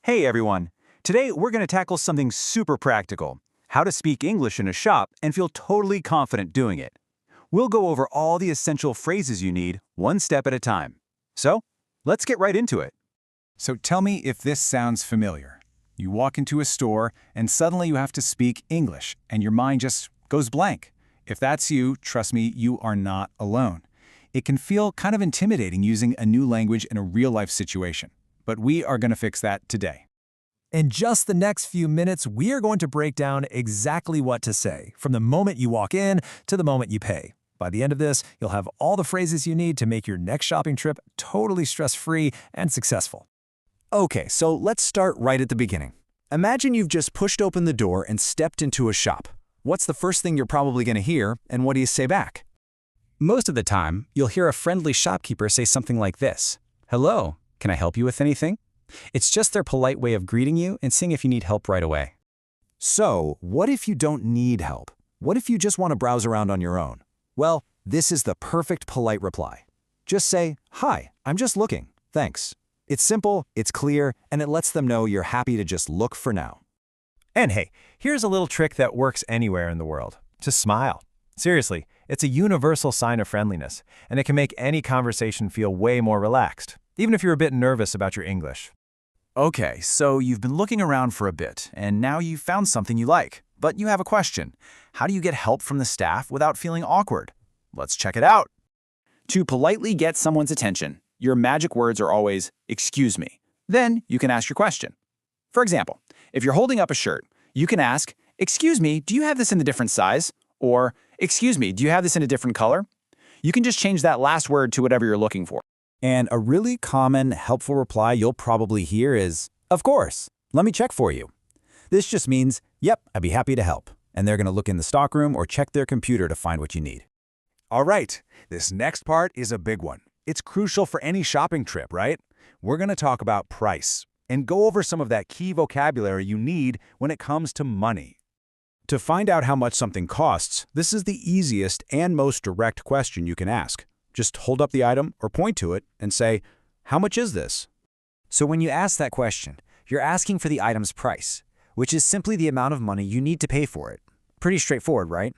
Hey everyone! Today we're going to tackle something super practical, how to speak English in a shop and feel totally confident doing it. We'll go over all the essential phrases you need, one step at a time. So, let's get right into it. So tell me if this sounds familiar. You walk into a store and suddenly you have to speak English and your mind just goes blank. If that's you, trust me, you are not alone. It can feel kind of intimidating using a new language in a real-life situation, but we are going to fix that today. In just the next few minutes, we are going to break down exactly what to say, from the moment you walk in to the moment you pay. By the end of this, you'll have all the phrases you need to make your next shopping trip totally stress-free and successful. Okay, so let's start right at the beginning. Imagine you've just pushed open the door and stepped into a shop. What's the first thing you're probably going to hear, and what do you say back? Most of the time, you'll hear a friendly shopkeeper say something like this: "Hello, can I help you with anything?" It's just their polite way of greeting you and seeing if you need help right away. So, what if you don't need help? What if you just want to browse around on your own? Well, this is the perfect polite reply. Just say, "Hi, I'm just looking, thanks." It's simple, it's clear, and it lets them know you're happy to just look for now. And hey, here's a little trick that works anywhere in the world. Just smile. Seriously, it's a universal sign of friendliness, and it can make any conversation feel way more relaxed, even if you're a bit nervous about your English. Okay, so you've been looking around for a bit, and now you've found something you like. But you have a question. How do you get help from the staff without feeling awkward? Let's check it out. To politely get someone's attention, your magic words are always, "Excuse me." Then you can ask your question. For example, if you're holding up a shirt, you can ask, "Excuse me, do you have this in a different size?" Or, "Excuse me, do you have this in a different color?" You can just change that last word to whatever you're looking for. And a really common, helpful reply you'll probably hear is, "Of course, let me check for you." This just means, "Yep, I'd be happy to help." And they're going to look in the stockroom or check their computer to find what you need. All right, this next part is a big one. It's crucial for any shopping trip, right? We're going to talk about price and go over some of that key vocabulary you need when it comes to money. To find out how much something costs, this is the easiest and most direct question you can ask. Just hold up the item or point to it and say, "How much is this?" So when you ask that question, you're asking for the item's price, which is simply the amount of money you need to pay for it. Pretty straightforward, right?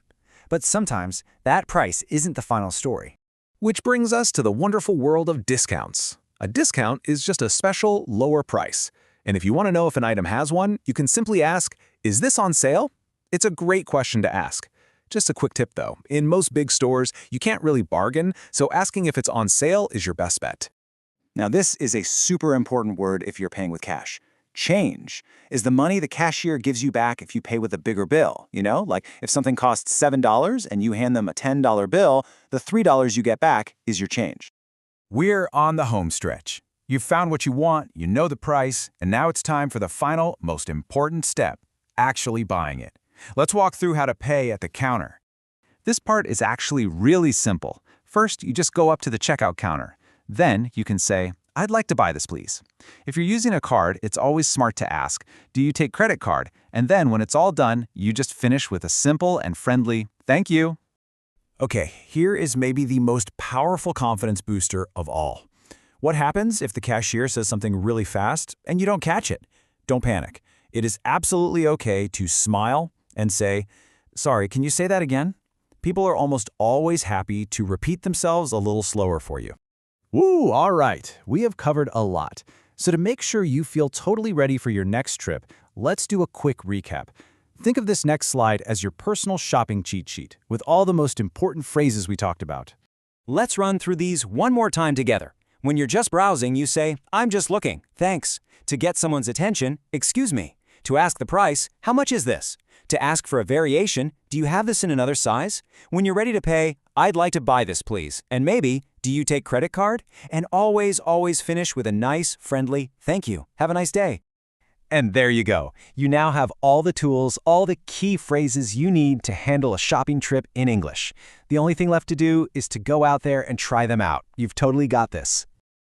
But sometimes that price isn't the final story. Which brings us to the wonderful world of discounts. A discount is just a special, lower price. And if you want to know if an item has one, you can simply ask, "Is this on sale?" It's a great question to ask. Just a quick tip though, in most big stores, you can't really bargain, so asking if it's on sale is your best bet. Now this is a super important word if you're paying with cash. Change is the money the cashier gives you back if you pay with a bigger bill. Like if something costs $7 and you hand them a $10 bill, the $3 you get back is your change. We're on the home stretch. You've found what you want, you know the price, and now it's time for the final, most important step, actually buying it. Let's walk through how to pay at the counter. This part is actually really simple. First, you just go up to the checkout counter. Then you can say, "I'd like to buy this, please." If you're using a card, it's always smart to ask, "Do you take credit card?" And then when it's all done, you just finish with a simple and friendly, "Thank you." Okay, here is maybe the most powerful confidence booster of all. What happens if the cashier says something really fast and you don't catch it? Don't panic. It is absolutely okay to smile and say, "Sorry, can you say that again?" People are almost always happy to repeat themselves a little slower for you. Woo, all right. We have covered a lot. So to make sure you feel totally ready for your next trip, let's do a quick recap. Think of this next slide as your personal shopping cheat sheet with all the most important phrases we talked about. Let's run through these one more time together. When you're just browsing, you say, "I'm just looking, thanks." To get someone's attention, "Excuse me." To ask the price, "How much is this?" To ask for a variation, "Do you have this in another size?" When you're ready to pay, "I'd like to buy this, please." And maybe, "Do you take credit card?" And always finish with a nice, friendly, "Thank you. Have a nice day." And there you go. You now have all the tools, all the key phrases you need to handle a shopping trip in English. The only thing left to do is to go out there and try them out. You've totally got this.